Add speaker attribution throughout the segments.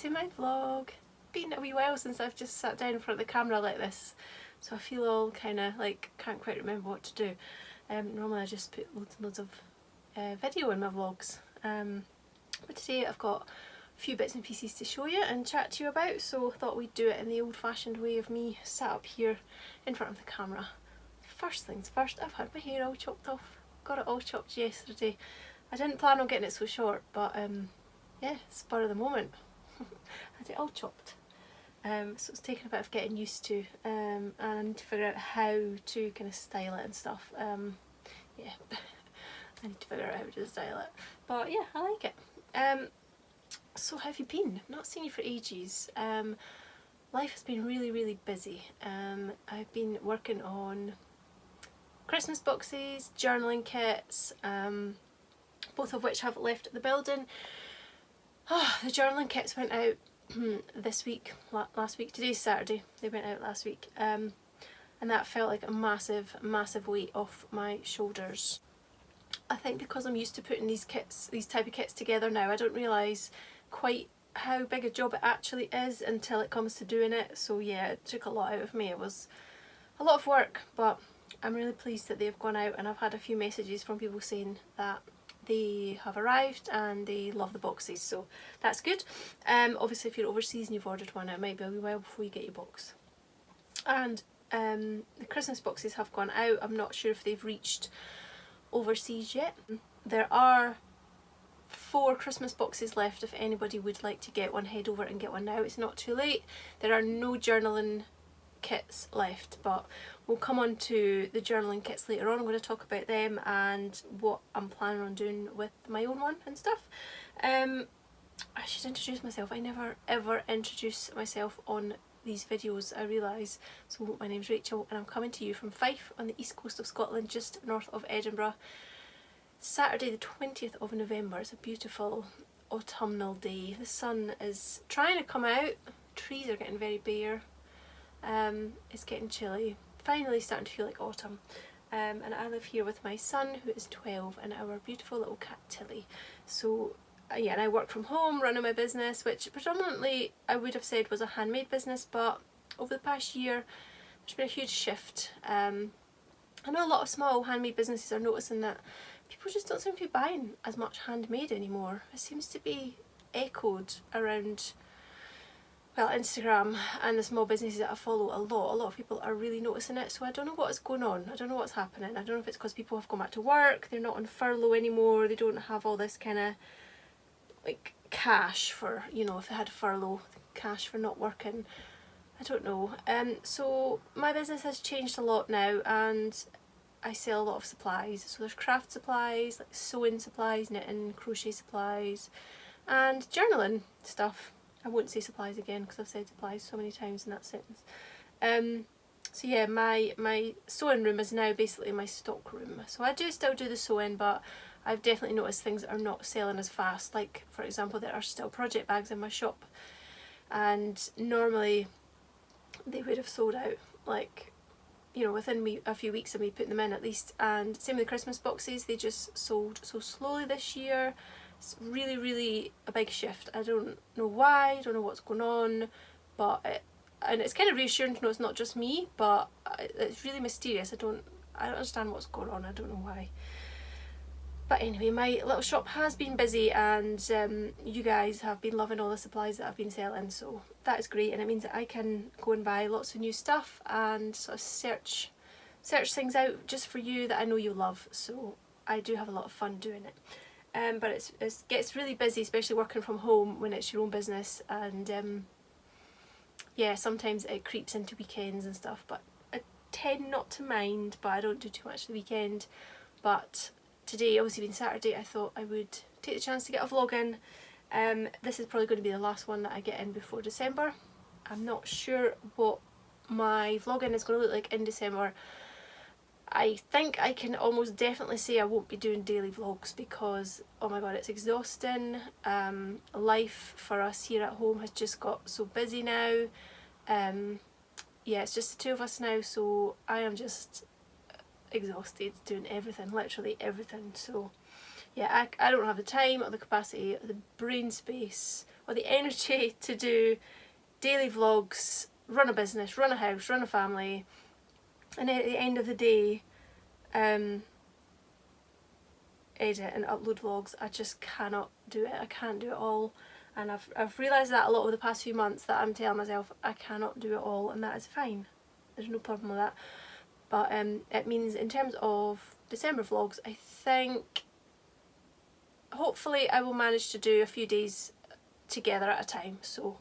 Speaker 1: to my vlog. Been a wee while since I've just sat down in front of the camera like this, so I feel all kind of like can't quite remember what to do. Normally I just put loads and loads of video in my vlogs, but today I've got a few bits and pieces to show you and chat to you about, so I thought we'd do it in the old-fashioned way of me sat up here in front of the camera. First things first, I've had my hair all chopped off. Got it all chopped yesterday. I didn't plan on getting it so short, but yeah, spur of the moment. Had it all chopped. So it's taken a bit of getting used to, and I need to figure out how to kind of style it and stuff. Yeah, I need to figure out how to style it. But yeah, I like it. So how have you been? Not seen you for ages. Life has been really busy. I've been working on Christmas boxes, journaling kits, both of which have left the building. Oh, the journaling kits went out this week, last week. Today's Saturday. They went out last week, and that felt like a massive weight off my shoulders. I think because I'm used to putting these type of kits together now, I don't realise quite how big a job it actually is until it comes to doing it. So yeah, it took a lot out of me. It was a lot of work, but I'm really pleased that they've gone out, and I've had a few messages from people saying that they have arrived and they love the boxes, so that's good. Obviously if you're overseas and you've ordered one, it might be a wee while before you get your box. And the Christmas boxes have gone out. I'm not sure if they've reached overseas yet. There are 4 Christmas boxes left. If anybody would like to get one, head over and get one now. It's not too late. There are no journaling kits left, but we'll come on to the journaling kits later on. I'm going to talk about them and what I'm planning on doing with my own one and stuff. I should introduce myself. I never ever introduce myself on these videos, I realise. So my name's Rachel and I'm coming to you from Fife on the east coast of Scotland, just north of Edinburgh. Saturday the 20th of November. It's a beautiful autumnal day. The sun is trying to come out. Trees are getting very bare. It's getting chilly, finally starting to feel like autumn, and I live here with my son who is 12 and our beautiful little cat Tilly. So yeah, and I work from home running my business, which predominantly I would have said was a handmade business, but over the past year there's been a huge shift. I know a lot of small handmade businesses are noticing that people just don't seem to be buying as much handmade anymore. It seems to be echoed around, well, Instagram and the small businesses that I follow. A lot of people are really noticing it, so I don't know what is going on. I don't know what's happening. I don't know if it's because people have gone back to work, they're not on furlough anymore, they don't have all this kind of like cash for, you know, if they had furlough, cash for not working. I don't know. So my business has changed a lot now, and I sell a lot of supplies. So there's craft supplies, like sewing supplies, knitting, crochet supplies, and journaling stuff. I won't say supplies again because I've said supplies so many times in that sentence. So yeah, my sewing room is now basically my stock room. So I do still do the sewing, but I've definitely noticed things are not selling as fast. Like for example, there are still project bags in my shop, and normally they would have sold out, like, you know, within a few weeks of me putting them in at least. And same with the Christmas boxes, they just sold so slowly this year. It's really a big shift. I don't know why, I don't know what's going on, but and it's kind of reassuring to know it's not just me, but it's really mysterious. I don't understand what's going on. I don't know why. But anyway, my little shop has been busy, and you guys have been loving all the supplies that I've been selling, so that is great, and it means that I can go and buy lots of new stuff and sort of search things out just for you that I know you love. So I do have a lot of fun doing it. But it gets really busy, especially working from home when it's your own business, and yeah, sometimes it creeps into weekends and stuff, but I tend not to mind. But I don't do too much the weekend. But today, obviously being Saturday, I thought I would take the chance to get a vlog in. This is probably going to be the last one that I get in before December. I'm not sure what my vlogging is going to look like in December. I think I can almost definitely say I won't be doing daily vlogs because, oh my god, it's exhausting. Life for us here at home has just got so busy now. Yeah, it's just the 2 of us now, so I am just exhausted doing everything, literally everything. So yeah, I don't have the time or the capacity or the brain space or the energy to do daily vlogs, run a business, run a house, run a family, and then at the end of the day edit and upload vlogs. I just cannot do it. I can't do it all, and I've realised that a lot over the past few months, that I'm telling myself I cannot do it all, and that is fine. There's no problem with that. But it means in terms of December vlogs, I think hopefully I will manage to do a few days together at a time, so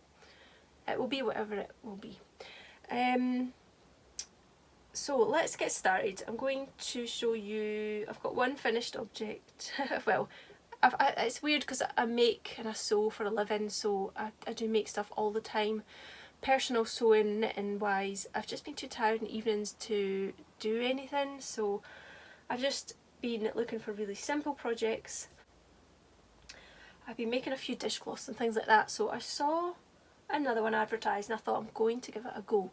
Speaker 1: it will be whatever it will be. So let's get started. I'm going to show you, I've got one finished object. Well, it's weird because I make and I sew for a living, so I do make stuff all the time. Personal sewing, knitting wise, I've just been too tired in the evenings to do anything, so I've just been looking for really simple projects. I've been making a few dishcloths and things like that, so I saw another one advertised and I thought I'm going to give it a go.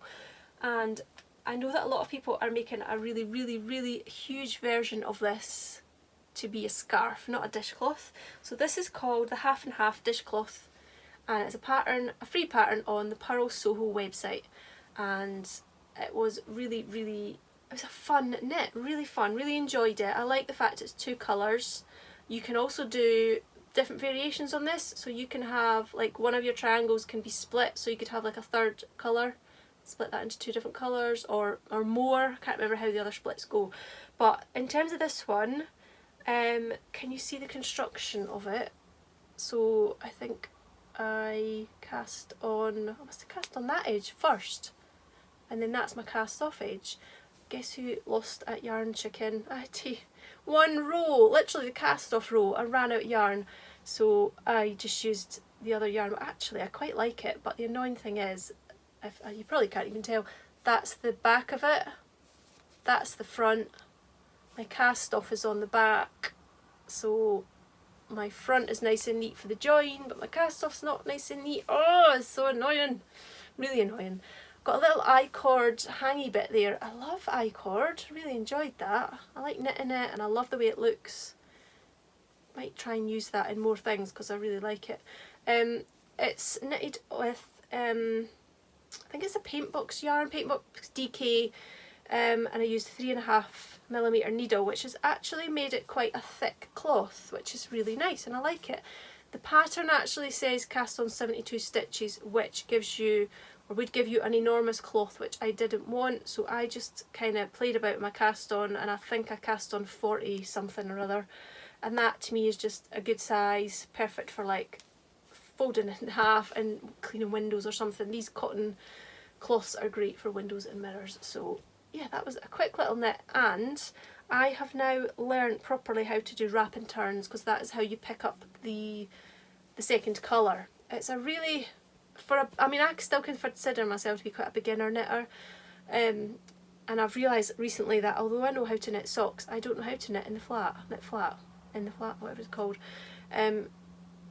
Speaker 1: And I know that a lot of people are making a really, really, really huge version of this to be a scarf, not a dishcloth. So this is called the Half and Half dishcloth, and it's a pattern, a free pattern on the Pearl Soho website, and it was really, really, it was a fun knit, really fun, really enjoyed it. I like the fact it's 2 colours. You can also do different variations on this, so you can have like one of your triangles can be split, so you could have like a 3rd colour, split that into 2 different colours or more. I can't remember how the other splits go, but in terms of this one, can you see the construction of it? So I think I must have cast on that edge first, and then that's my cast off edge. Guess who lost at yarn chicken? I had to, 1 row, literally the cast off row, I ran out of yarn, so I just used the other yarn. But actually I quite like it, but the annoying thing is, if you probably can't even tell, that's the back of it, that's the front, my cast off is on the back, so my front is nice and neat for the join, but my cast off's not nice and neat. Oh, it's so annoying, really annoying. Got a little I-cord hangy bit there. I love I-cord, really enjoyed that. I like knitting it and I love the way it looks. Might try and use that in more things because I really like it. It's knitted with I think it's a Paintbox yarn, Paintbox DK, and I used 3.5mm needle, which has actually made it quite a thick cloth, which is really nice and I like it. The pattern actually says cast on 72 stitches, which gives you, or would give you, an enormous cloth, which I didn't want, so I just kind of played about with my cast on, and I think I cast on 40 something or other, and that to me is just a good size, perfect for like folding it in half and cleaning windows or something. These cotton cloths are great for windows and mirrors. So yeah, that was a quick little knit, and I have now learned properly how to do wrap and turns, because that is how you pick up the second colour. It's a really, I mean, I still consider myself to be quite a beginner knitter, and I've realised recently that although I know how to knit socks, I don't know how to knit in the flat, whatever it's called.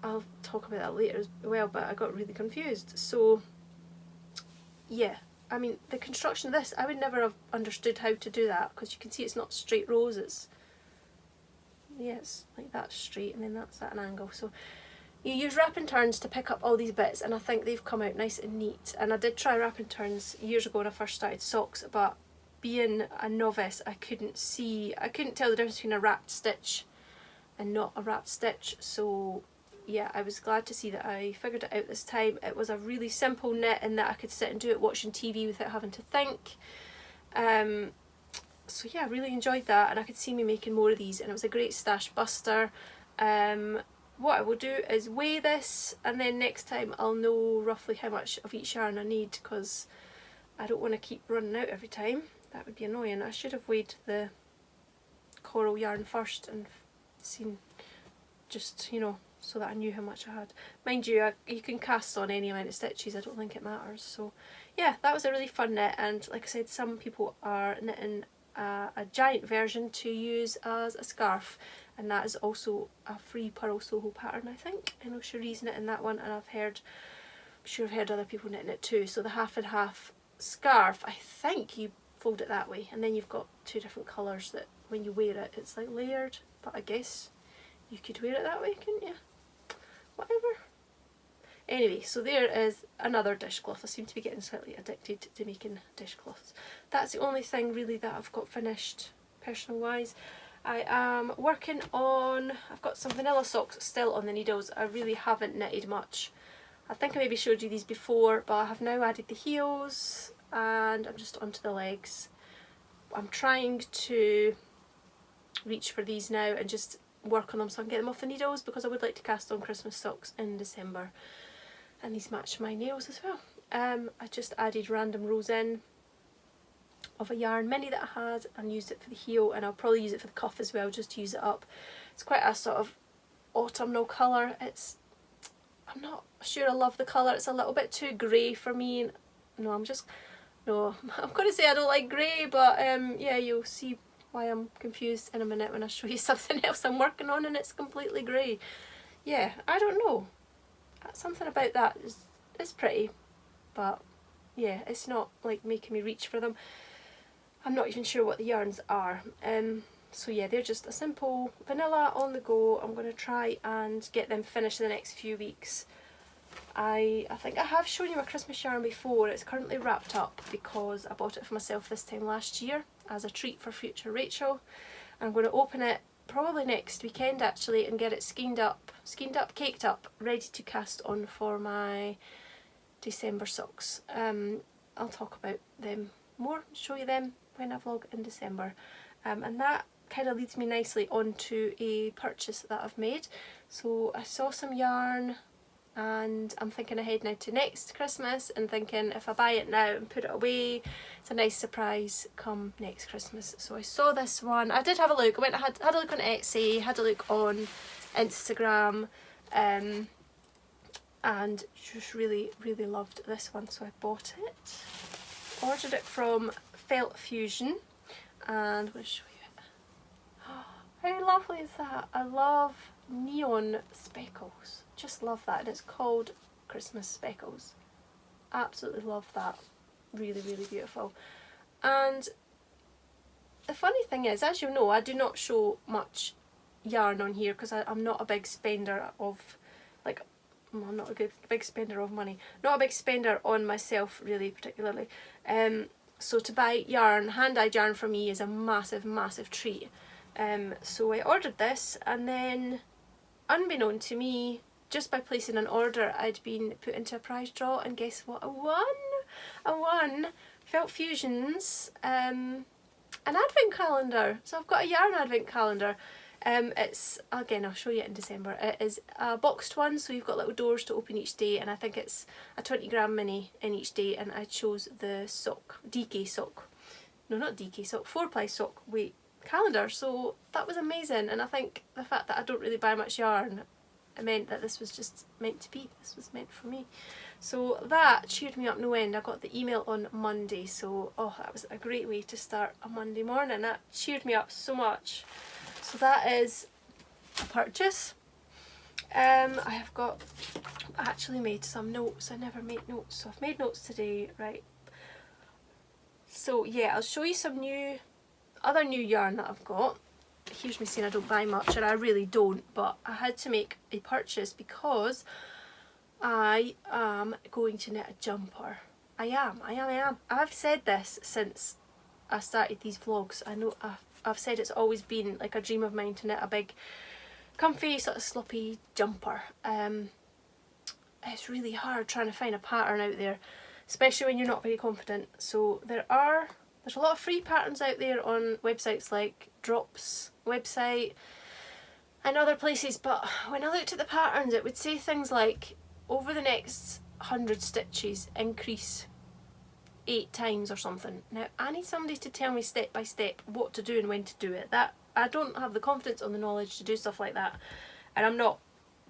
Speaker 1: I'll talk about that later as well, but I got really confused. So yeah, I mean, the construction of this, I would never have understood how to do that, because you can see it's not straight rows, it's like that straight and then that's at an angle. So you use wrap and turns to pick up all these bits, and I think they've come out nice and neat. And I did try wrap and turns years ago when I first started socks, but being a novice, I couldn't tell the difference between a wrapped stitch and not a wrapped stitch. So yeah, I was glad to see that I figured it out this time. It was a really simple knit in that I could sit and do it watching TV without having to think. So yeah, I really enjoyed that, and I could see me making more of these, and it was a great stash buster. What I will do is weigh this, and then next time I'll know roughly how much of each yarn I need, because I don't want to keep running out every time. That would be annoying. I should have weighed the coral yarn first and seen, just, you know, so that I knew how much I had. Mind you, you can cast on any amount of stitches, I don't think it matters. So yeah, that was a really fun knit, and like I said, some people are knitting a giant version to use as a scarf, and that is also a free Pearl Soho pattern, I think. I know Cherie's knitting that one, and I'm sure I've heard other people knitting it too. So the half and half scarf, I think you fold it that way, and then you've got 2 different colours that when you wear it, it's like layered, but I guess you could wear it that way, couldn't you? Whatever. Anyway, so there is another dishcloth. I seem to be getting slightly addicted to making dishcloths. That's the only thing really that I've got finished personal wise. I am working on, I've got some vanilla socks still on the needles. I really haven't knitted much. I think I maybe showed you these before, but I have now added the heels and I'm just onto the legs. I'm trying to reach for these now and just work on them so I can get them off the needles, because I would like to cast on Christmas socks in December. And these match my nails as well. I just added random rows in of a yarn mini that I had and used it for the heel, and I'll probably use it for the cuff as well, just to use it up. It's quite a sort of autumnal colour. I'm not sure I love the colour. It's a little bit too grey for me. No, I'm going to say I don't like grey, but yeah, you'll see why I'm confused in a minute when I show you something else I'm working on and it's completely grey. Yeah, I don't know. Something about that is pretty, but yeah, it's not like making me reach for them. I'm not even sure what the yarns are. So yeah, they're just a simple vanilla on the go. I'm going to try and get them finished in the next few weeks. I think I have shown you my Christmas yarn before. It's currently wrapped up because I bought it for myself this time last year as a treat for future Rachel. I'm going to open it probably next weekend actually and get it caked up, ready to cast on for my December socks. I'll talk about them more, show you them when I vlog in December. And that kind of leads me nicely onto a purchase that I've made. So I saw some yarn and I'm thinking ahead now to next Christmas and thinking if I buy it now and put it away, it's a nice surprise come next Christmas. So I saw this one. I did have a look. I went, had a look on Etsy, had a look on Instagram, and just really loved this one, so I bought it. Ordered it from Felt Fusion, and I'm going to show you it. How lovely is that? I love neon speckles. Just love that. And it's called Christmas Speckles. Absolutely love that. Really beautiful. And the funny thing is, as you know, I do not show much yarn on here because I'm not a big spender of, like, I'm not a big spender of money. Not a big spender on myself really particularly. So to buy yarn, hand-dyed yarn for me is a massive treat. So I ordered this, and then unbeknown to me, just by placing an order, I'd been put into a prize draw, and guess what? I won Felt Fusion's an advent calendar. So I've got a yarn advent calendar. It's, again, I'll show you it in December. It is a boxed one, so you've got little doors to open each day, and I think it's a 20-gram mini in each day, and I chose the sock, DK sock. No, not DK sock, 4-ply sock weight calendar. So that was amazing, and I think the fact that I don't really buy much yarn, it meant that this was just meant to be. This was meant for me. So that cheered me up no end. I got the email on Monday, so oh, that was a great way to start a Monday morning. That cheered me up so much. So that is a purchase. I actually made some notes. I never make notes, so I've made notes today, right? So yeah, I'll show you some other new yarn that I've got. Here's me saying I don't buy much, and I really don't, but I had to make a purchase because I am going to knit a jumper. I am. I've said this since I started these vlogs. I know I've said it's always been like a dream of mine to knit a big comfy sort of sloppy jumper. It's really hard trying to find a pattern out there, especially when you're not very confident. So there's a lot of free patterns out there on websites like Drop's website and other places, but when I looked at the patterns it would say things like, over the next 100 stitches increase 8 times or something. Now I need somebody to tell me step by step what to do and when to do it. That I don't have the confidence or the knowledge to do stuff like that, and I'm not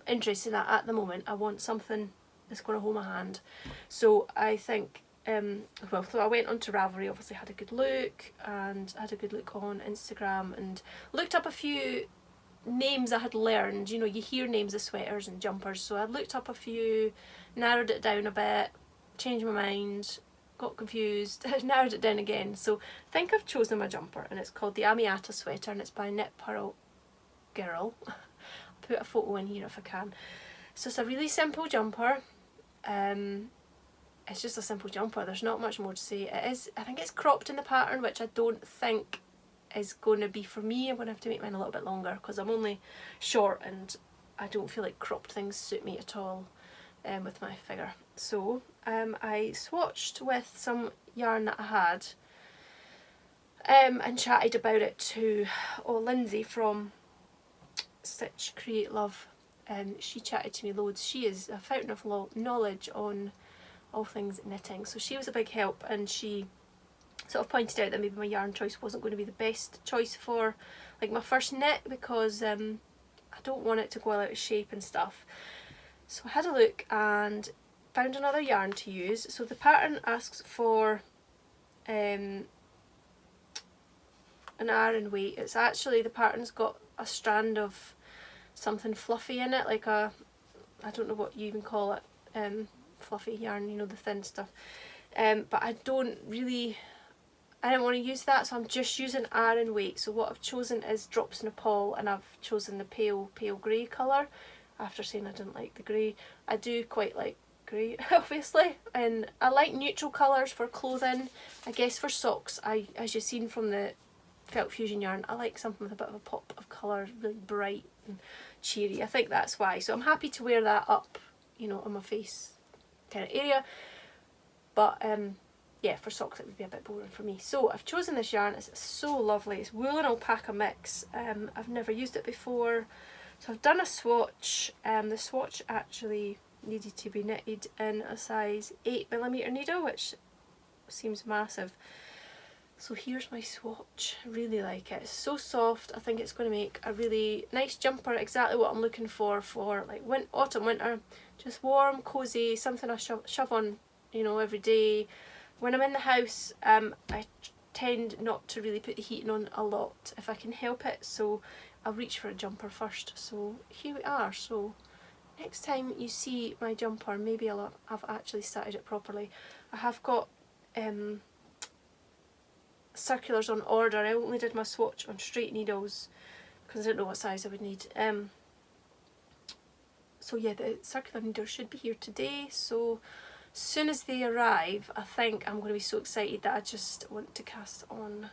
Speaker 1: interested in that at the moment. I want something that's going to hold my hand. So I think so I went onto Ravelry, obviously had a good look, and had a good look on Instagram, and looked up a few names I had learned. You know, you hear names of sweaters and jumpers, so I looked up a few, narrowed it down a bit, changed my mind, got confused, narrowed it down again. So I think I've chosen my jumper, and it's called the Amiata Sweater, and it's by Knit Pearl Girl. put a photo in here if I can. So it's a really simple jumper. It's just a simple jumper, there's not much more to say. It is, I think it's cropped in the pattern, which I don't think is going to be for me. I'm going to have to make mine a little bit longer because I'm only short and I don't feel like cropped things suit me at all with my figure. So I swatched with some yarn that I had and chatted about it to Lindsay from Stitch Create Love. She chatted to me loads. She is a fountain of knowledge on all things knitting, so she was a big help, and she sort of pointed out that maybe my yarn choice wasn't going to be the best choice for like my first knit, because I don't want it to go all out of shape and stuff. So I had a look and found another yarn to use. So the pattern asks for an iron weight. It's actually, the pattern's got a strand of something fluffy in it, like a, I don't know what you even call it, fluffy yarn, you know, the thin stuff. But I didn't want to use that, so I'm just using iron weight. So what I've chosen is Drops Nepal, and I've chosen the pale grey colour, after saying I didn't like the grey. I do quite like grey, obviously, and I like neutral colours for clothing. I guess for socks, as you've seen from the Felt Fusion yarn, I like something with a bit of a pop of colour, really bright and cheery. I think that's why. So I'm happy to wear that up, you know, on my face kind of area. But yeah, for socks it would be a bit boring for me. So I've chosen this yarn. It's so lovely. It's wool and alpaca mix. I've never used it before. So I've done a swatch. The swatch actually needed to be knitted in a size 8mm needle, which seems massive. So here's my swatch. I really like it. It's so soft. I think it's going to make a really nice jumper, exactly what I'm looking for like autumn, winter. Just warm, cosy, something I shove on, you know, every day. When I'm in the house, I tend not to really put the heating on a lot if I can help it, so I'll reach for a jumper first. So here we are. So next time you see my jumper, maybe I've actually started it properly. I have got circulars on order. I only did my swatch on straight needles because I didn't know what size I would need. So yeah, the circular needles should be here today. So as soon as they arrive, I think I'm going to be so excited that I just want to cast on.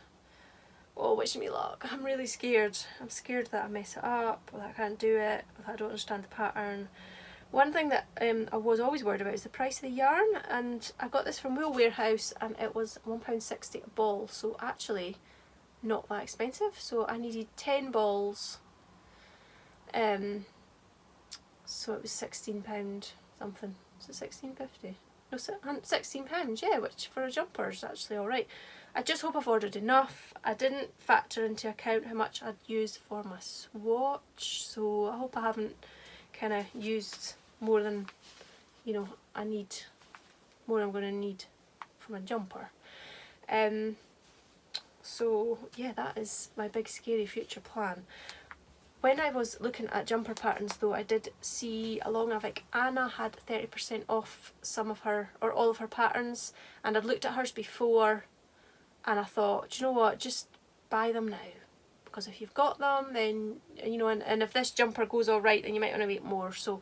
Speaker 1: Oh, wish me luck. I'm really scared. I'm scared that I mess it up, that I can't do it, that I don't understand the pattern. One thing that I was always worried about is the price of the yarn, and I got this from Wool Warehouse and it was £1.60 a ball, so actually not that expensive. So I needed 10 balls, so it was £16 something. Was it £16.50? No, £16, yeah, which for a jumper is actually alright. I just hope I've ordered enough. I didn't factor into account how much I'd use for my swatch, so I hope I haven't kind of used more than, you know, I need, more I'm going to need for my jumper. So yeah, that is my big scary future plan. When I was looking at jumper patterns though, I did see along Avik, Anna had 30% off some of her, or all of her patterns, and I'd looked at hers before and I thought, do you know what, just buy them now, because if you've got them then, you know, and if this jumper goes alright then you might want to make more. So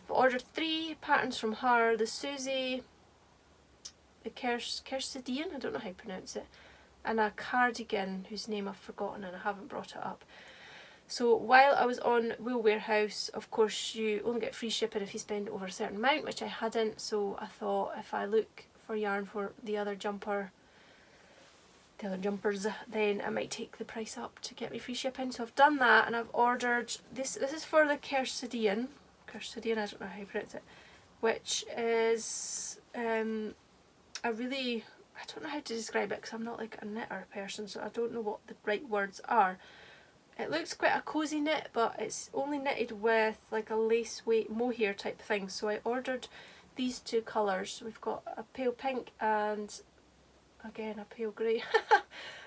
Speaker 1: I've ordered 3 patterns from her: the Susie, the Kersidian, I don't know how to pronounce it, and a cardigan whose name I've forgotten and I haven't brought it up. So while I was on Wool Warehouse, of course you only get free shipping if you spend over a certain amount, which I hadn't, so I thought if I look for yarn for the other jumpers, then I might take the price up to get me free shipping. So I've done that, and I've ordered this. This is for the Kersidian, I don't know how you pronounce it, which is I don't know how to describe it because I'm not like a knitter person, so I don't know what the right words are. It looks quite a cosy knit, but it's only knitted with like a lace weight mohair type thing. So I ordered these 2 colours. We've got a pale pink and again a pale grey.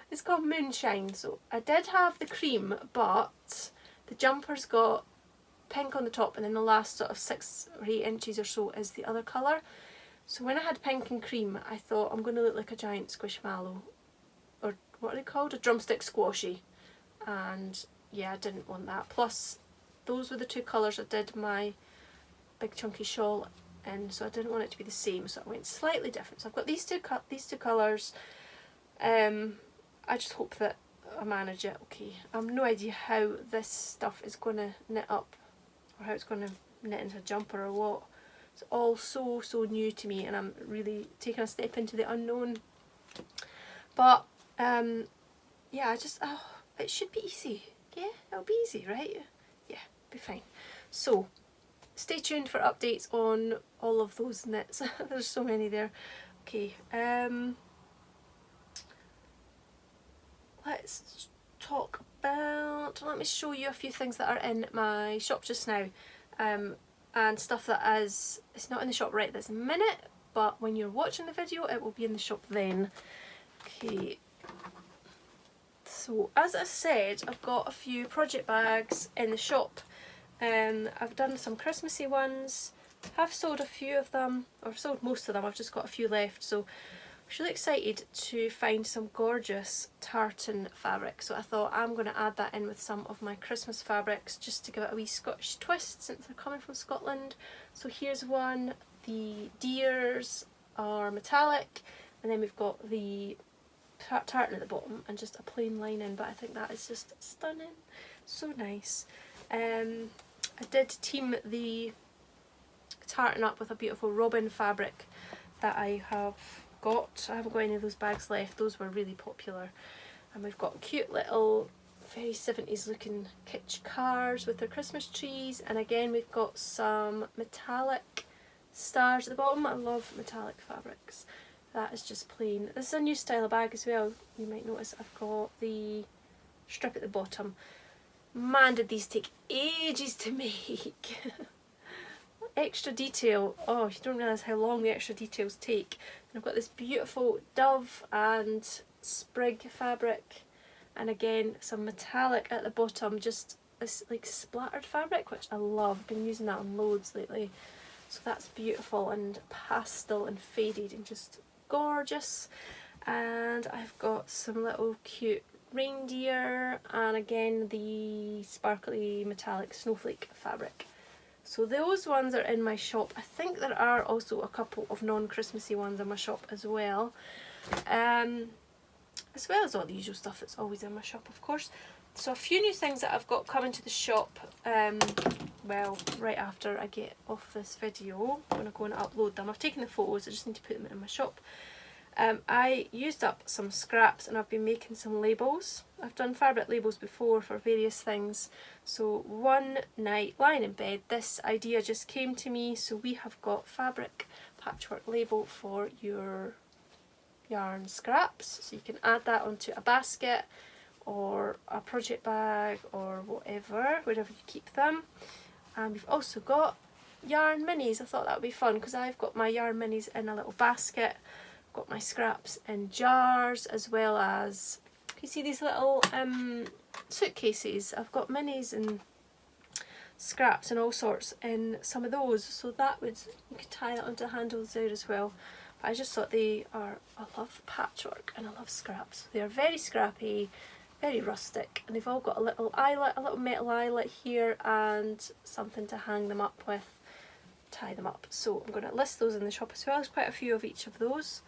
Speaker 1: It's called Moonshine. So I did have the cream, but the jumper's got pink on the top, and then the last sort of 6 or 8 inches or so is the other colour. So when I had pink and cream, I thought I'm going to look like a giant squishmallow, or what are they called? A drumstick squashy. And yeah, I didn't want that. Plus those were the two colours I did my big chunky shawl in, so I didn't want it to be the same, so I went slightly different. So I've got these two colours. I just hope that I manage it okay. I have no idea how this stuff is going to knit up, or how it's going to knit into a jumper or what. It's all so new to me, and I'm really taking a step into the unknown. But yeah, it should be easy. Yeah, it'll be easy, right? Yeah, be fine. So stay tuned for updates on all of those knits. There's so many there. Okay, let's talk about, let me show you a few things that are in my shop just now, and stuff that is, it's not in the shop right this minute, but when you're watching the video it will be in the shop then. Okay, so as I said, I've got a few project bags in the shop. I've done some Christmassy ones, I've sold a few of them, or I've sold most of them, I've just got a few left, so I'm really excited to find some gorgeous tartan fabric. So I thought I'm going to add that in with some of my Christmas fabrics just to give it a wee Scottish twist since they're coming from Scotland. So here's one, the deers are metallic, and then we've got the tartan at the bottom and just a plain lining, but I think that is just stunning, so nice. I did team the tartan up with a beautiful robin fabric that I have got. I haven't got any of those bags left, those were really popular. And we've got cute little very 70s looking kitsch cars with their Christmas trees, and again we've got some metallic stars at the bottom. I love metallic fabrics. That is just plain. This is a new style of bag as well. You might notice I've got the strip at the bottom. Man, did these take ages to make. Extra detail. Oh, you don't realise how long the extra details take. And I've got this beautiful dove and sprig fabric, and again some metallic at the bottom, just this like splattered fabric, which I love. I've been using that on loads lately. So that's beautiful and pastel and faded and just gorgeous. And I've got some little cute reindeer, and again the sparkly metallic snowflake fabric. So those ones are in my shop. I think there are also a couple of non-Christmassy ones in my shop as well. As well as all the usual stuff that's always in my shop, of course. So a few new things that I've got coming to the shop, well, right after I get off this video. I'm going to go and upload them. I've taken the photos, I just need to put them in my shop. I used up some scraps and I've been making some labels. I've done fabric labels before for various things. So one night lying in bed, this idea just came to me. So we have got fabric patchwork label for your yarn scraps. So you can add that onto a basket or a project bag or whatever, wherever you keep them. And we've also got yarn minis. I thought that would be fun because I've got my yarn minis in a little basket. Got my scraps in jars, as well as, you see these little suitcases. I've got minis and scraps and all sorts in some of those, so that would, you could tie that onto handles there as well. But I just thought I love patchwork and I love scraps. They are very scrappy, very rustic, and they've all got a little eyelet, a little metal eyelet here, and something to hang them up with, tie them up. So I'm going to list those in the shop as well. There's quite a few of each of those.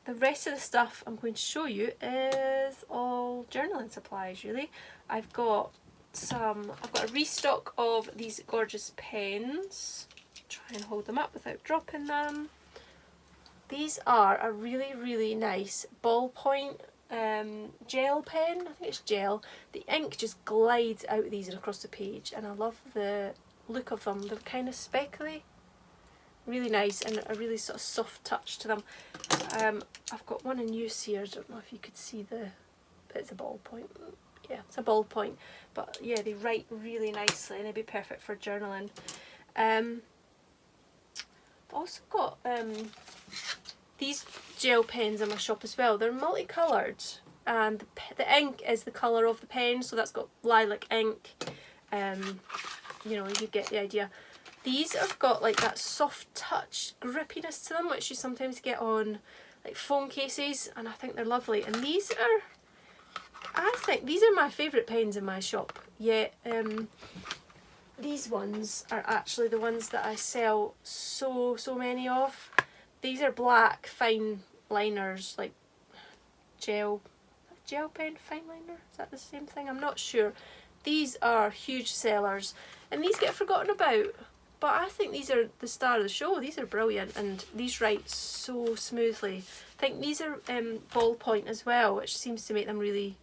Speaker 1: The rest of the stuff I'm going to show you is all journaling supplies really. I've got a restock of these gorgeous pens. Try and hold them up without dropping them. These are a really nice ballpoint gel pen. I think it's gel. The ink just glides out of these and across the page, and I love the look of them. They're kind of speckly, really nice, and a really sort of soft touch to them. I've got one in use here. I don't know if you could see it's a ballpoint. Yeah, it's a ballpoint, but yeah, they write really nicely and they'd be perfect for journaling. I've also got these gel pens in my shop as well. They're multicoloured, and the ink is the colour of the pen, so that's got lilac ink. You know, you get the idea. These have got like that soft touch grippiness to them, which you sometimes get on like phone cases, and I think they're lovely. And these are I think these are my favourite pens in my shop, yet these ones are actually the ones that I sell so many of. These are black fine liners, like gel pen fine liner, is that the same thing? I'm not sure. These are huge sellers and these get forgotten about, but I think these are the star of the show. These are brilliant and these write so smoothly. I think these are ballpoint as well, which seems to make them really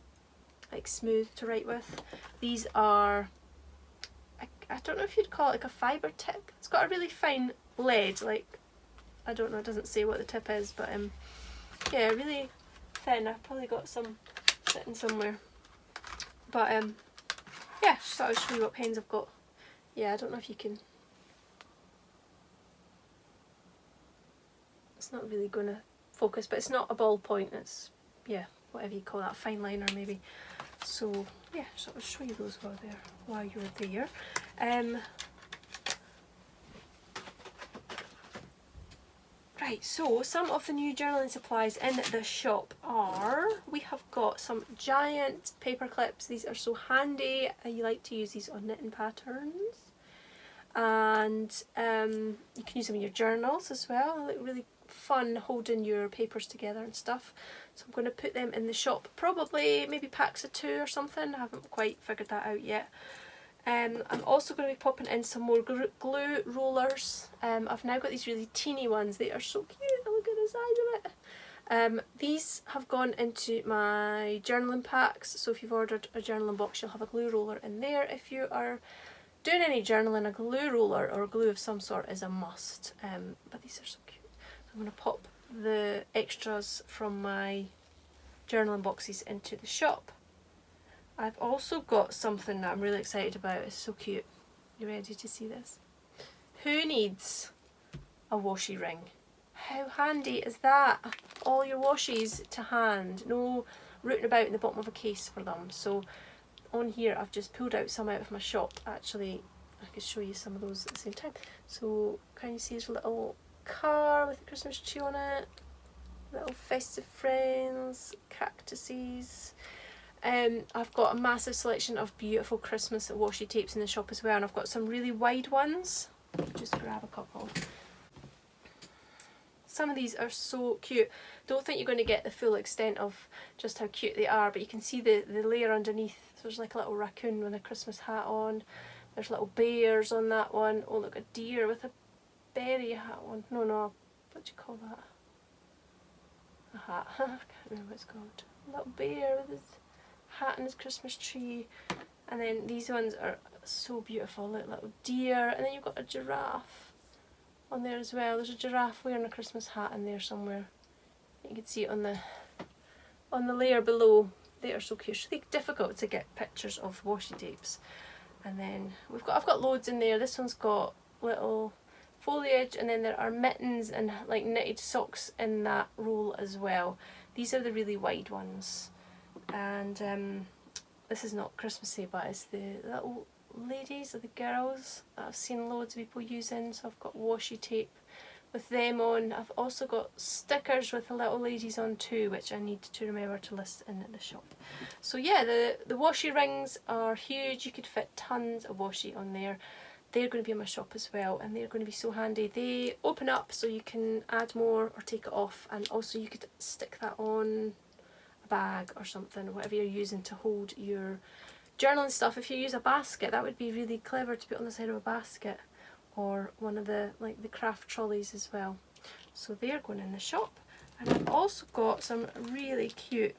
Speaker 1: like smooth to write with. These are, I don't know if you'd call it like a fibre tip. It's got a really fine lead, like, I don't know, it doesn't say what the tip is, but yeah, really thin. I've probably got some sitting somewhere. But yeah, just thought I'd show you what pens I've got. Yeah, I don't know if you can, it's not really going to focus, but it's not a ballpoint, it's, yeah, whatever you call that, fine liner maybe. So yeah, so I'll show you those while you're there. Right, so some of the new journaling supplies in the shop are, we have got some giant paper clips. These are so handy. You like to use these on knitting patterns. And you can use them in your journals as well. They look really fun holding your papers together and stuff. So I'm going to put them in the shop, probably maybe packs of 2 or something. I haven't quite figured that out yet. I'm also going to be popping in some more glue rollers. I've now got these really teeny ones. They are so cute. Look at the size of it. These have gone into my journaling packs. So if you've ordered a journaling box, you'll have a glue roller in there. If you are doing any journaling, a glue roller or glue of some sort is a must. But these are so cute. So I'm going to pop the extras from my journaling boxes into the shop. I've also got something that I'm really excited about. It's so cute. You ready to see this? Who needs a washi ring? How handy is that? All your washies to hand. No rooting about in the bottom of a case for them. So on here I've just pulled out some out of my shop. Actually, I could show you some of those at the same time. So can you see this little car with a Christmas tree on it? Little festive friends, cactuses. I've got a massive selection of beautiful Christmas washi tapes in the shop as well, and I've got some really wide ones. Just grab a couple. Some of these are so cute. Don't think you're going to get the full extent of just how cute they are, but you can see the layer underneath. There's like a little raccoon with a Christmas hat on. There's little bears on that one. Oh look, a deer with a berry hat on. No, what do you call that? A hat. I can't remember what it's called. A little bear with his hat and his Christmas tree. And then these ones are so beautiful, like little deer. And then you've got a giraffe on there as well. There's a giraffe wearing a Christmas hat in there somewhere. You can see it on the layer below. They are so cute. It's really difficult to get pictures of washi tapes. And then I've got loads in there. This one's got little foliage, and then there are mittens and like knitted socks in that roll as well. These are the really wide ones. And this is not Christmassy, but it's the little ladies or the girls that I've seen loads of people using. So I've got washi tape with them on. I've also got stickers with the little ladies on too, which I need to remember to list in the shop. So yeah, the washi rings are huge. You could fit tons of washi on there. They're going to be in my shop as well, and they're going to be so handy. They open up so you can add more or take it off, and also you could stick that on a bag or something, whatever you're using to hold your journaling stuff. If you use a basket, that would be really clever to put on the side of a basket, or one of the the craft trolleys as well. So they're going in the shop. And I've also got some really cute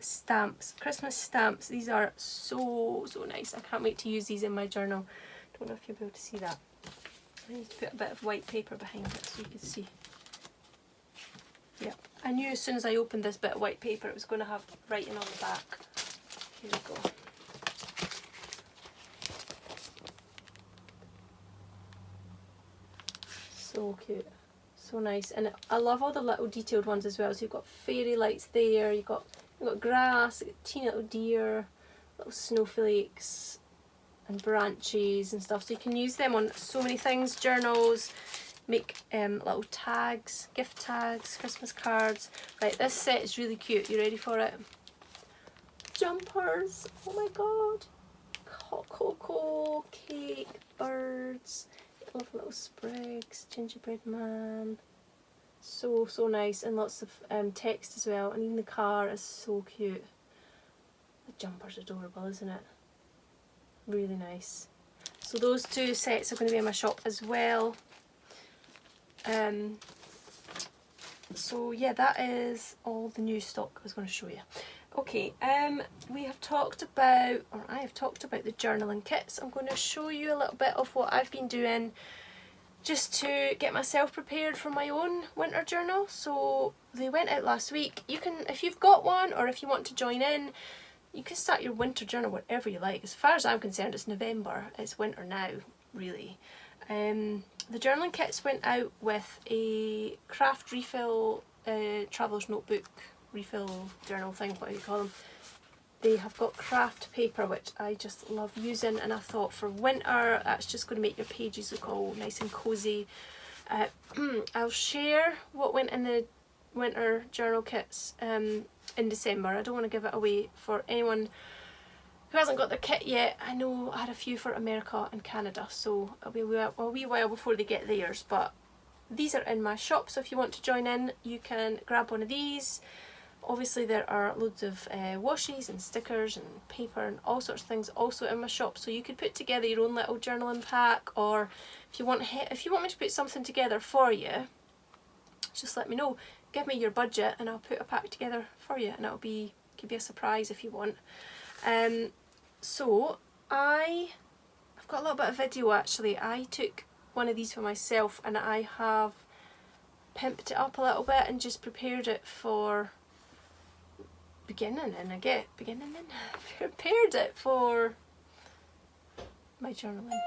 Speaker 1: stamps, Christmas stamps. These are so nice. I can't wait to use these in my journal. Don't know if you'll be able to see that. I need to put a bit of white paper behind it so you can see. Yep, I knew as soon as I opened this bit of white paper it was going to have writing on the back. Here we go. So cute, so nice, and I love all the little detailed ones as well. So you've got fairy lights there, you've got grass, you've got teeny little deer, little snowflakes and branches and stuff. So you can use them on so many things, journals, make little tags, gift tags, Christmas cards. Right, this set is really cute. You ready for it? jumpers. Oh my god. Hot cocoa, cake, birds, love little sprigs, gingerbread man. So nice, and lots of text as well, and even the car is so cute. The jumper's adorable, isn't it? Really nice. So those two sets are going to be in my shop as well. So yeah, that is all the new stock I was going to show you. Okay, we have talked about, or I have talked about the journaling kits. I'm going to show you a little bit of what I've been doing just to get myself prepared for my own winter journal. So they went out last week. You can, if you've got one or if you want to join in, you can start your winter journal whatever you like. As far as I'm concerned, it's November, it's winter now, really. The journaling kits went out with a craft refill traveller's notebook refill journal thing, whatever you call them. They have got craft paper, which I just love using, and I thought for winter that's just going to make your pages look all nice and cosy. I'll share what went in the winter journal kits in December. I don't want to give it away for anyone who hasn't got their kit yet. I know I had a few for America and Canada, so it'll be a wee while before they get theirs, but these are in my shop, so if you want to join in you can grab one of these. Obviously there are loads of washies and stickers and paper and all sorts of things also in my shop, so you could put together your own little journaling pack, or if you want me to put something together for you, just let me know. Give me your budget and I'll put a pack together for you, and it'll be, could be a surprise if you want. So I've got a little bit of video actually. I took one of these for myself and I have pimped it up a little bit and just prepared it for prepared it for my journaling.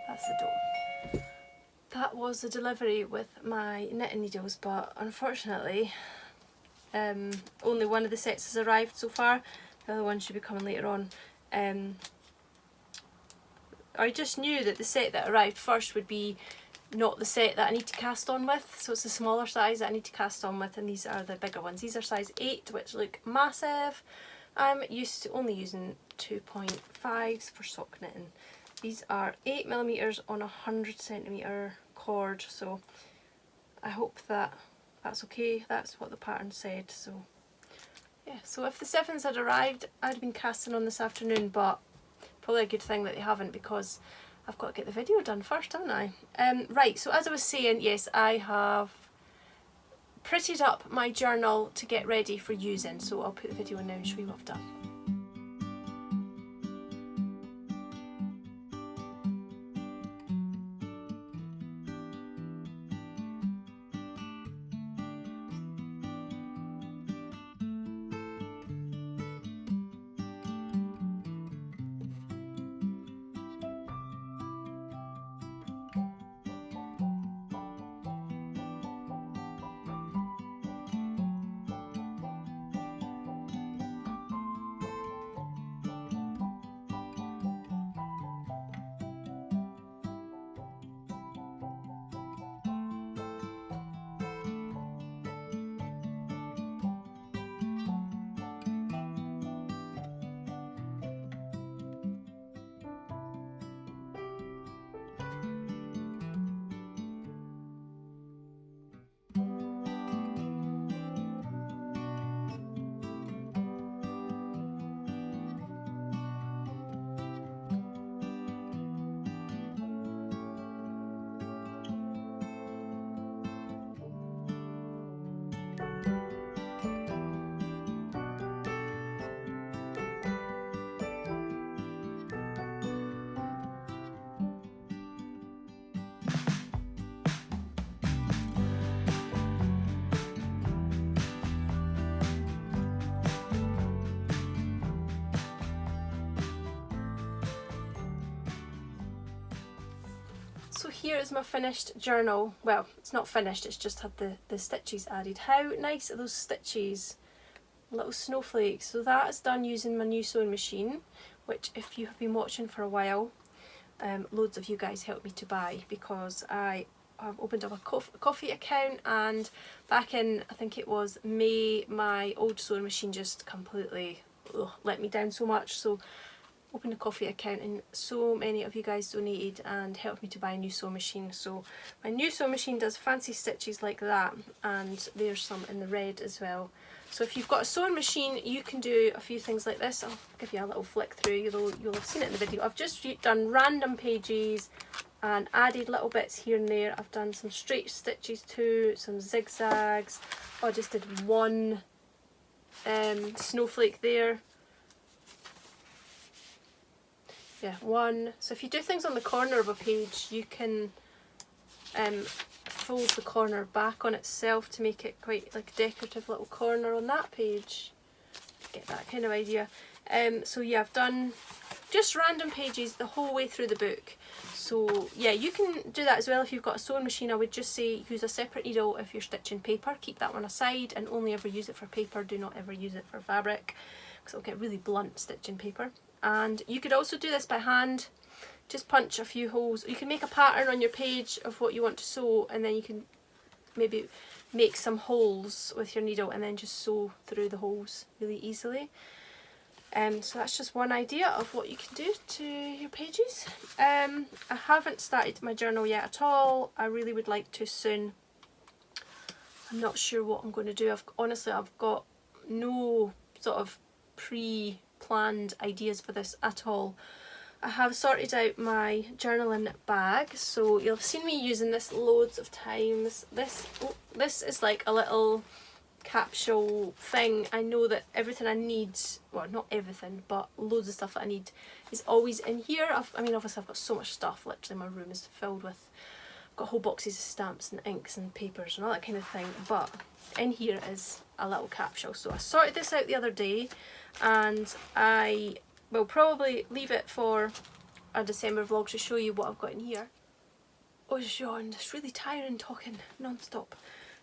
Speaker 1: That's the door. That was the delivery with my knitting needles, but unfortunately only one of the sets has arrived so far. The other one should be coming later on. I just knew that the set that arrived first would be not the set that I need to cast on with, so it's the smaller size that I need to cast on with, and these are the bigger ones. These are size 8, which look massive. I'm used to only using 2.5s for sock knitting. These are 8mm on a 100cm cord, so I hope that that's okay. That's what the pattern said. So yeah, so if the 7s had arrived, I'd have been casting on this afternoon, but probably a good thing that they haven't, because I've got to get the video done first, haven't I? Right, so as I was saying, yes, I have prettied up my journal to get ready for using, so I'll put the video in now and show you what I've done. So here is my finished journal. Well, it's not finished, it's just had the stitches added. How nice are those stitches? Little snowflakes. So that is done using my new sewing machine, which if you have been watching for a while, loads of you guys helped me to buy, because I I've opened up a coffee account, and back in, I think it was May, my old sewing machine just completely let me down so much, so opened a coffee account, and so many of you guys donated and helped me to buy a new sewing machine. So my new sewing machine does fancy stitches like that, and there's some in the red as well. So if you've got a sewing machine, you can do a few things like this. I'll give you a little flick through, you'll have seen it in the video. I've just done random pages and added little bits here and there. I've done some straight stitches too, some zigzags. I just did one snowflake there. Yeah, one. So if you do things on the corner of a page, you can fold the corner back on itself to make it quite like a decorative little corner on that page. Get that kind of idea. So yeah, I've done just random pages the whole way through the book. So yeah, you can do that as well if you've got a sewing machine. I would just say use a separate needle if you're stitching paper. Keep that one aside and only ever use it for paper. Do not ever use it for fabric, because it'll get really blunt stitching paper. And you could also do this by hand. Just punch a few holes. You can make a pattern on your page of what you want to sew, and then you can maybe make some holes with your needle and then just sew through the holes really easily. So that's just one idea of what you can do to your pages. I haven't started my journal yet at all. I really would like to soon. I'm not sure what I'm going to do. Honestly, I've got no sort of pre-planned ideas for this at all. I have sorted out my journaling bag, so you'll have seen me using this loads of times. This is like a little capsule thing. I know that everything I need, well, not everything, but loads of stuff that I need is always in here. I mean, obviously I've got so much stuff. Literally my room is filled with, I've got whole boxes of stamps and inks and papers and all that kind of thing, but in here is a little capsule. So I sorted this out the other day, and I will probably leave it for a December vlog to show you what I've got in here. Oh, Jean, it's really tiring talking non-stop.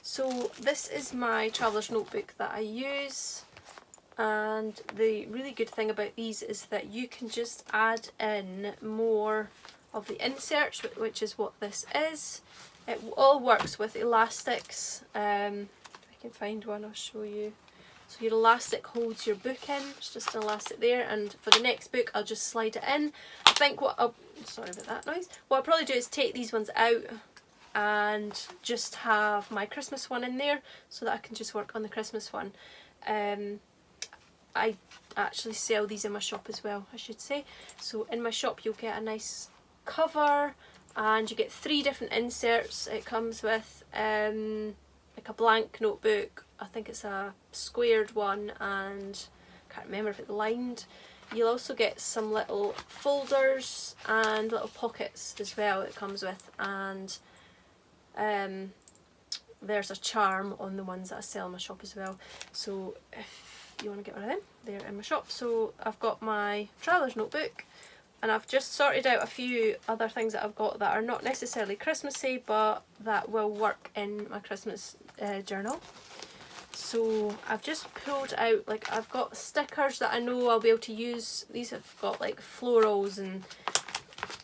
Speaker 1: So this is my traveller's notebook that I use, and the really good thing about these is that you can just add in more of the inserts, which is what this is. It all works with elastics. If I can find one, I'll show you. So your elastic holds your book in, it's just an elastic there, and for the next book I'll just slide it in. I think what I'll, sorry about that noise, what I'll probably do is take these ones out and just have my Christmas one in there so that I can just work on the Christmas one. I actually sell these in my shop as well, I should say. So in my shop you'll get a nice cover, and you get 3 different inserts. It comes with like a blank notebook, I think it's a squared one, and I can't remember if it's lined. You'll also get some little folders and little pockets as well it comes with, and there's a charm on the ones that I sell in my shop as well. So if you want to get one of them, they're in my shop. So I've got my traveller's notebook, and I've just sorted out a few other things that I've got that are not necessarily Christmassy, but that will work in my Christmas journal. So I've just pulled out, like, I've got stickers that I know I'll be able to use. These have got like florals and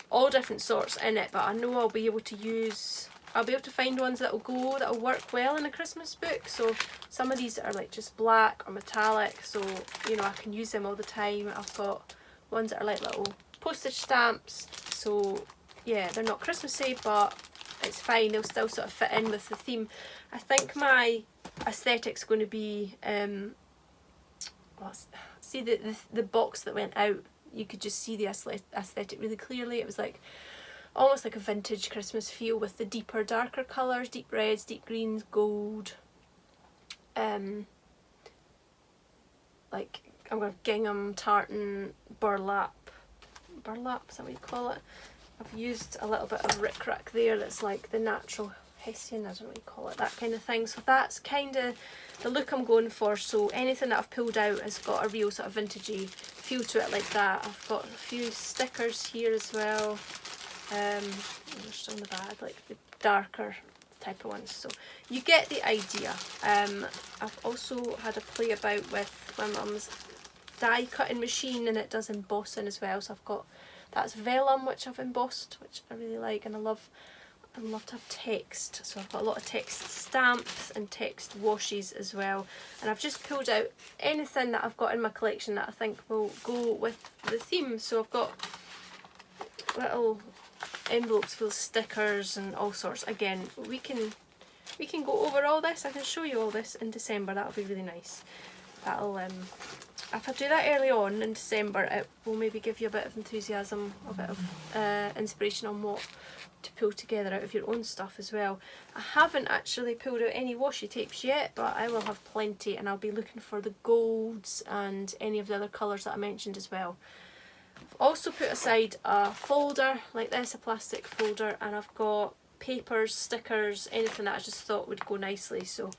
Speaker 1: all different sorts in it, but I know I'll be able to use, I'll be able to find ones that'll work well in a Christmas book. So some of these are like just black or metallic, so you know I can use them all the time. I've got ones that are like little postage stamps, so yeah, they're not Christmassy, but it's fine, they'll still sort of fit in with the theme. I think my aesthetic's going to be, well, see the box that went out, you could just see the aesthetic really clearly. It was like almost like a vintage Christmas feel with the deeper, darker colours, deep reds, deep greens, gold, like I'm going to gingham, tartan, burlap, is that what you call it? I've used a little bit of rickrack there that's like the natural Hessian, I don't know what you call it, that kind of thing. So that's kind of the look I'm going for. So anything that I've pulled out has got a real sort of vintagey feel to it like that. I've got a few stickers here as well. They're still in the bag, like the darker type of ones. So you get the idea. I've also had a play about with my mum's die cutting machine, and it does embossing as well. So I've got, that's vellum which I've embossed, which I really like, and I love I love to have text, so I've got a lot of text stamps and text washes as well, and I've just pulled out anything that I've got in my collection that I think will go with the theme. So I've got little envelopes full of stickers and all sorts. Again, we can go over all this. I can show you all this in December. That'll be really nice. That'll if I do that early on in December, it will maybe give you a bit of enthusiasm, a bit of inspiration on what to pull together out of your own stuff as well. I haven't actually pulled out any washi tapes yet, but I will have plenty, and I'll be looking for the golds and any of the other colours that I mentioned as well. I've also put aside a folder like this, a plastic folder, and I've got papers, stickers, anything that I just thought would go nicely. So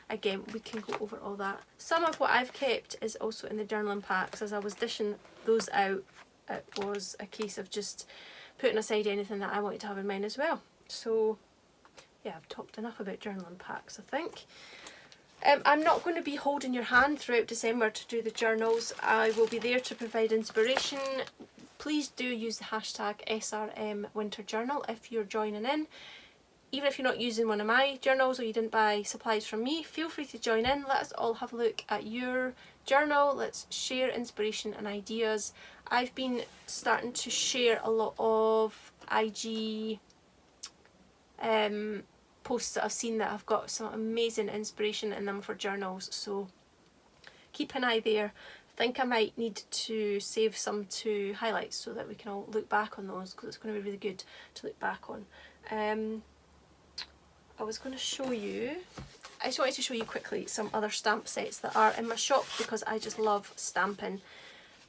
Speaker 1: again, we can go over all that. Some of what I've kept is also in the journaling packs. As I was dishing those out, it was a case of just putting aside anything that I wanted to have in mine as well. So yeah, I've talked enough about journaling packs, I think. I'm not going to be holding your hand throughout December to do the journals. I will be there to provide inspiration. Please do use the hashtag SRM Winter Journal if you're joining in. Even if you're not using one of my journals or you didn't buy supplies from me, feel free to join in. Let us all have a look at your journal. Let's share inspiration and ideas. I've been starting to share a lot of IG posts that I've seen that have got some amazing inspiration in them for journals, so keep an eye there. I think I might need to save some to highlight so that we can all look back on those, because it's going to be really good to look back on. I was going to show you, I just wanted to show you quickly some other stamp sets that are in my shop, because I just love stamping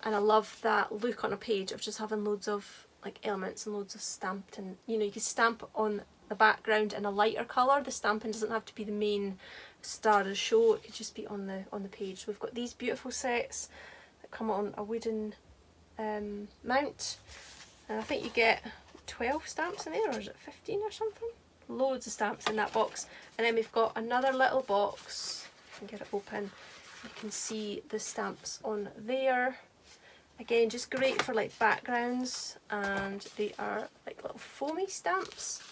Speaker 1: and I love that look on a page of just having loads of like elements and loads of stamped, and you know, you can stamp on the background in a lighter colour. The stamping doesn't have to be the main star of the show, it could just be on the page. So we've got these beautiful sets that come on a wooden mount, and I think you get 12 stamps in there, or is it 15 or something? Loads of stamps in that box. And then we've got another little box, I can get it open, you can see the stamps on there. Again, just great for like backgrounds, and they are like little foamy stamps.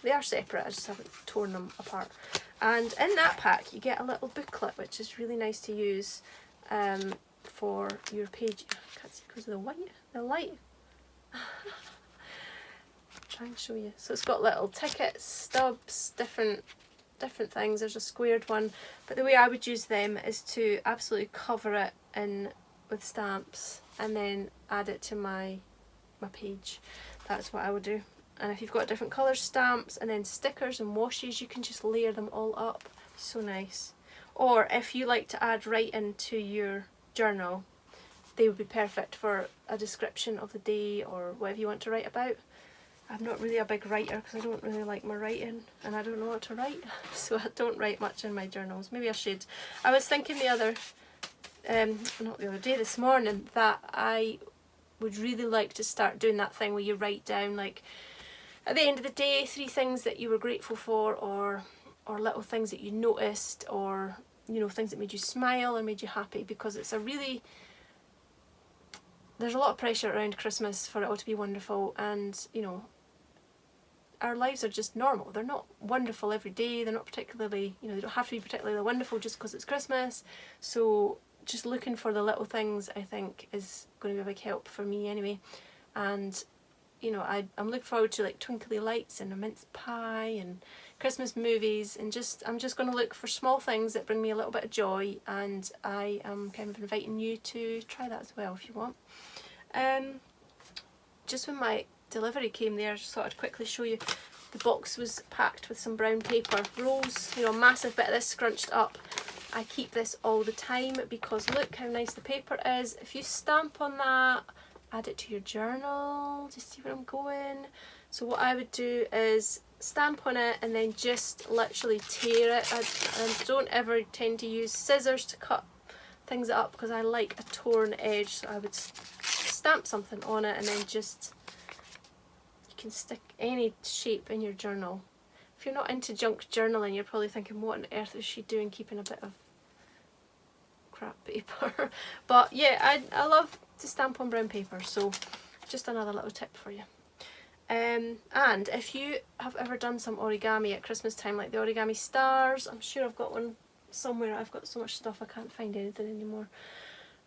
Speaker 1: They are separate, I just haven't torn them apart. And in that pack you get a little booklet, which is really nice to use for your page. I can't see because of the light. Try and show you. So it's got little tickets, stubs, different things. There's a squared one, but the way I would use them is to absolutely cover it in with stamps and then add it to my page. That's what I would do. And if you've got different colour stamps and then stickers and washes, you can just layer them all up. So nice. Or if you like to add writing to your journal, they would be perfect for a description of the day or whatever you want to write about. I'm not really a big writer because I don't really like my writing and I don't know what to write, so I don't write much in my journals. Maybe I should. I was thinking this morning, that I would really like to start doing that thing where you write down, like, at the end of the day, 3 things that you were grateful for, or little things that you noticed, or, you know, things that made you smile or made you happy, because it's a really, there's a lot of pressure around Christmas for it all to be wonderful, and, you know, our lives are just normal. They're not wonderful every day. They're not particularly, you know, they don't have to be particularly wonderful just because it's Christmas. So just looking for the little things, I think, is going to be a big help for me anyway. And, you know, I'm looking forward to like twinkly lights and a mince pie and Christmas movies, and I'm just going to look for small things that bring me a little bit of joy, and I am kind of inviting you to try that as well if you want. Just when my delivery came there, I just thought I'd quickly show you. The box was packed with some brown paper rolls, you know, a massive bit of this scrunched up. I keep this all the time because look how nice the paper is. If you stamp on that, add it to your journal, just see where I'm going. So what I would do is stamp on it and then just literally tear it. I don't ever tend to use scissors to cut things up because I like a torn edge, so I would stamp something on it and then just, you can stick any shape in your journal. If you're not into junk journaling, you're probably thinking, what on earth is she doing keeping a bit of crap paper? But yeah, I love to stamp on brown paper, so just another little tip for you. And if you have ever done some origami at Christmas time, like the origami stars, I'm sure I've got one somewhere. I've got so much stuff I can't find anything anymore.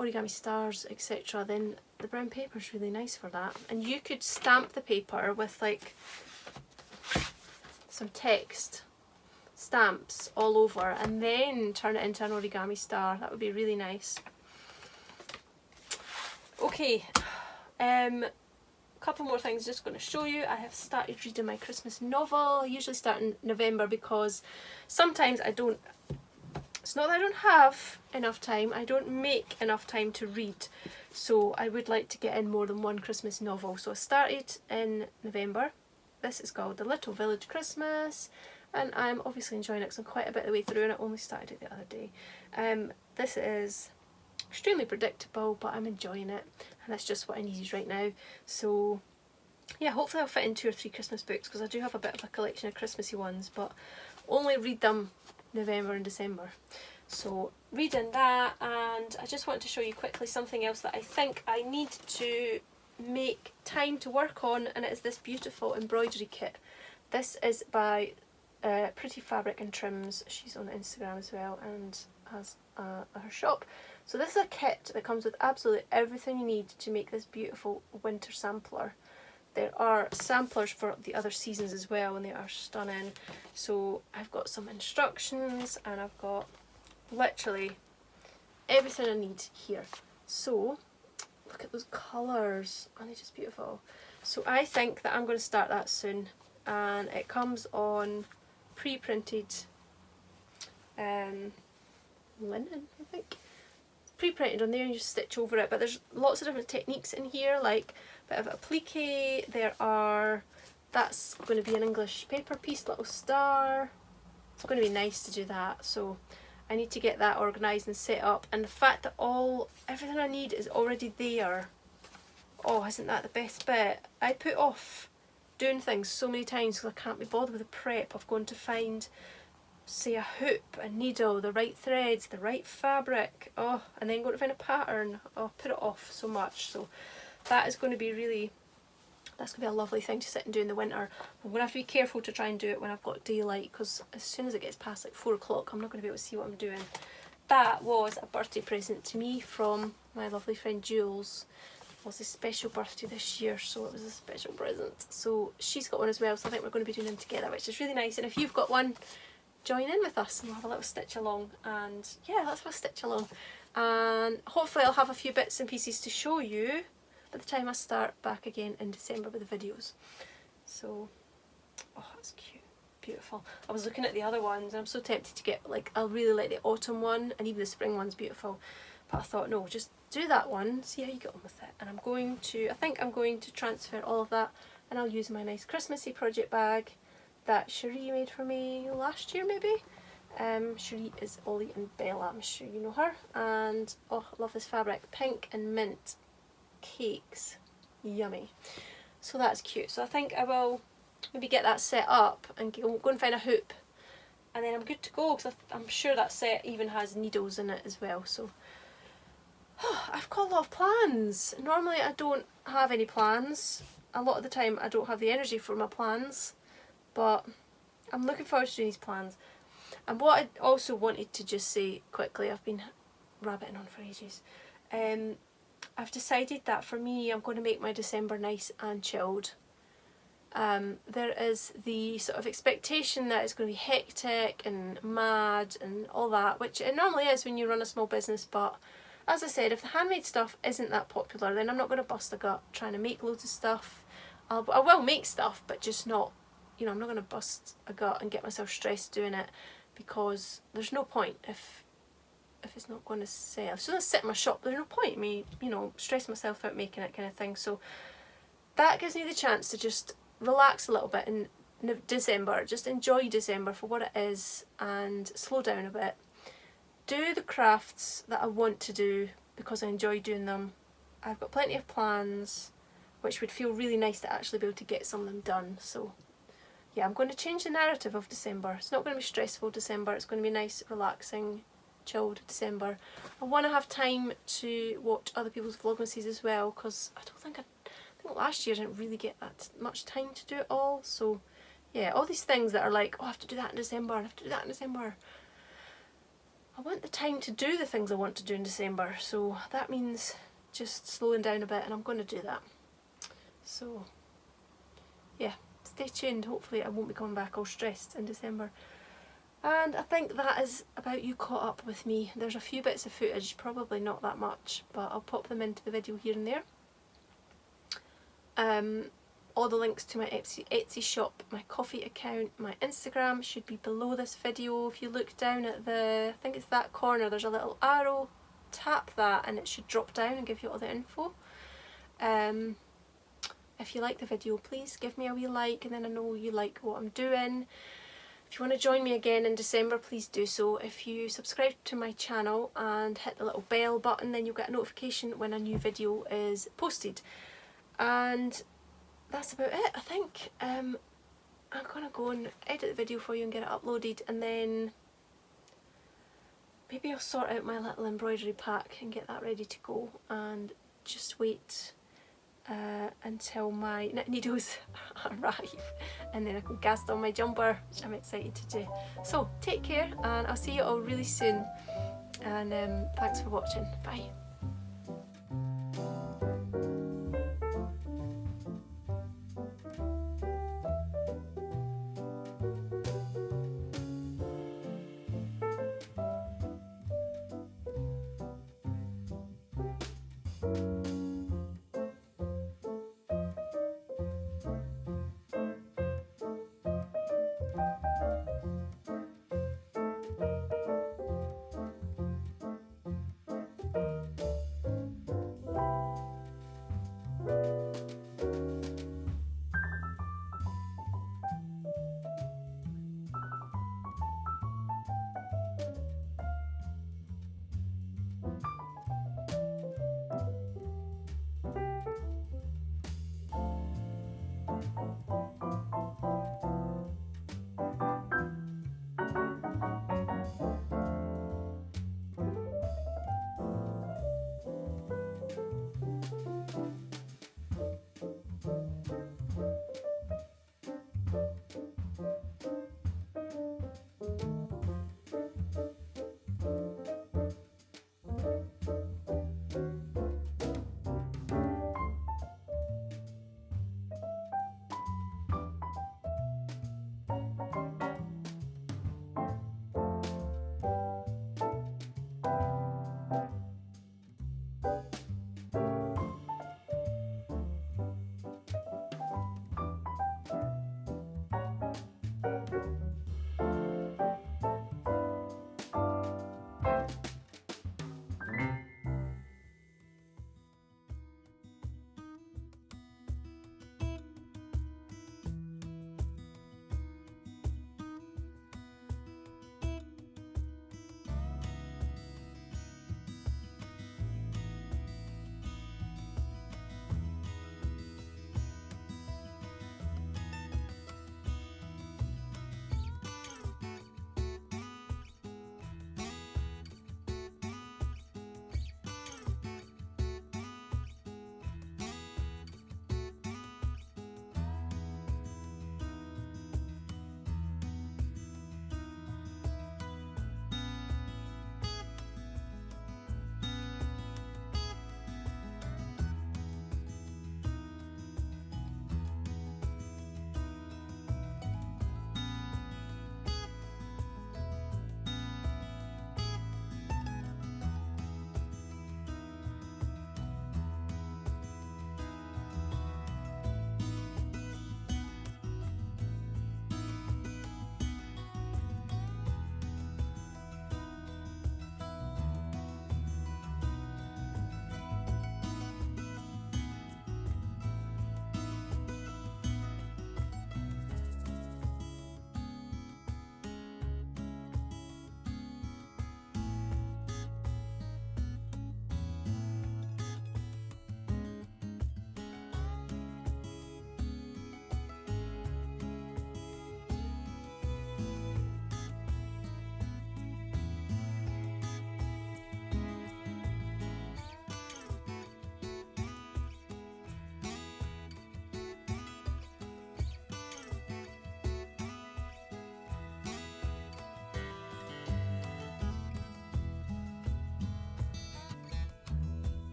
Speaker 1: Origami stars, etc. Then the brown paper is really nice for that. And you could stamp the paper with like some text stamps all over and then turn it into an origami star. That would be really nice. Okay, couple more things just going to show you. I have started reading my Christmas novel. I usually start in November because sometimes I don't, it's not that I don't have enough time, I don't make enough time to read. So I would like to get in more than one Christmas novel. So I started in November. This is called The Little Village Christmas and I'm obviously enjoying it because I'm quite a bit of the way through and I only started it the other day. This is extremely predictable but I'm enjoying it and that's just what I needed right now. So yeah, hopefully I'll fit in 2 or 3 Christmas books because I do have a bit of a collection of Christmassy ones, but only read them November and December. So reading that, and I just wanted to show you quickly something else that I think I need to make time to work on, and it is this beautiful embroidery kit. This is by Pretty Fabric and Trims. She's on Instagram as well and has her shop. So this is a kit that comes with absolutely everything you need to make this beautiful winter sampler. There are samplers for the other seasons as well and they are stunning. So I've got some instructions and I've got literally everything I need here. So look at those colours, aren't they just beautiful? So I think that I'm going to start that soon, and it comes on pre-printed linen, I think. Pre-printed on there and you just stitch over it, but there's lots of different techniques in here, like a bit of applique. There are, that's going to be an English paper piece, little star. It's going to be nice to do that, so I need to get that organised and set up, and the fact that everything I need is already there, oh, isn't that the best bit? I put off doing things so many times because I can't be bothered with the prep of going to find, say, a hoop, a needle, the right threads, the right fabric, oh, and then going to find a pattern. Oh, put it off so much. So that is going to be really, that's going to be a lovely thing to sit and do in the winter. I'm going to have to be careful to try and do it when I've got daylight, because as soon as it gets past like 4 o'clock I'm not going to be able to see what I'm doing. That was a birthday present to me from my lovely friend Jules. It was a special birthday this year, so it was a special present. So she's got one as well, so I think we're going to be doing them together, which is really nice. And if you've got one, join in with us and we'll have a little stitch along. And yeah, let's have a stitch along. And hopefully I'll have a few bits and pieces to show you by the time I start back again in December with the videos. So, oh, that's cute. Beautiful. I was looking at the other ones and I'm so tempted to get, like, I really like the autumn one and even the spring one's beautiful. But I thought, no, just do that one, see how you get on with it. And I'm going to, I think I'm going to transfer all of that and I'll use my nice Christmassy project bag that Cherie made for me last year maybe. Cherie is Ollie and Bella, I'm sure you know her. And oh, I love this fabric, pink and mint cakes, yummy. So that's cute. So I think I will maybe get that set up and go and find a hoop, and then I'm good to go, because I'm sure that set even has needles in it as well. So oh, I've got a lot of plans. Normally I don't have any plans. A lot of the time I don't have the energy for my plans, but I'm looking forward to doing these plans. And what I also wanted to just say quickly, I've been rabbiting on for ages, I've decided that for me I'm going to make my December nice and chilled. There is the sort of expectation that it's going to be hectic and mad and all that, which it normally is when you run a small business, but as I said, if the handmade stuff isn't that popular, then I'm not going to bust a gut trying to make loads of stuff. I will make stuff, but just not, you know, I'm not going to bust a gut and get myself stressed doing it, because there's no point if it's not going to sell. So let's sit in my shop, there's no point in me, you know, stressing myself out making it kind of thing. So that gives me the chance to just relax a little bit in December, just enjoy December for what it is and slow down a bit. Do the crafts that I want to do because I enjoy doing them. I've got plenty of plans, which would feel really nice to actually be able to get some of them done. So yeah, I'm going to change the narrative of December. It's not going to be stressful December, it's going to be nice, relaxing, chilled December. I want to have time to watch other people's vlogmases as well, because I think last year I didn't really get that much time to do it all, so yeah, all these things that are like, oh, I have to do that in December, I have to do that in December. I want the time to do the things I want to do in December, so that means just slowing down a bit, and I'm going to do that. So yeah, stay tuned. Hopefully I won't be coming back all stressed in December. And I think that is about you caught up with me. There's a few bits of footage, probably not that much, but I'll pop them into the video here and there. All the links to my Etsy shop, my Ko-fi account, my Instagram should be below this video. If you look down at I think it's that corner, there's a little arrow. Tap that and it should drop down and give you all the info. If you like the video, please give me a wee like, and then I know you like what I'm doing. If you want to join me again in December, please do so. If you subscribe to my channel and hit the little bell button, then you'll get a notification when a new video is posted. And that's about it, I think. I'm gonna go and edit the video for you and get it uploaded, and then maybe I'll sort out my little embroidery pack and get that ready to go, and just wait until my knit needles arrive, and then I can cast on my jumper, which I'm excited to do. So take care, and I'll see you all really soon, and thanks for watching. Bye.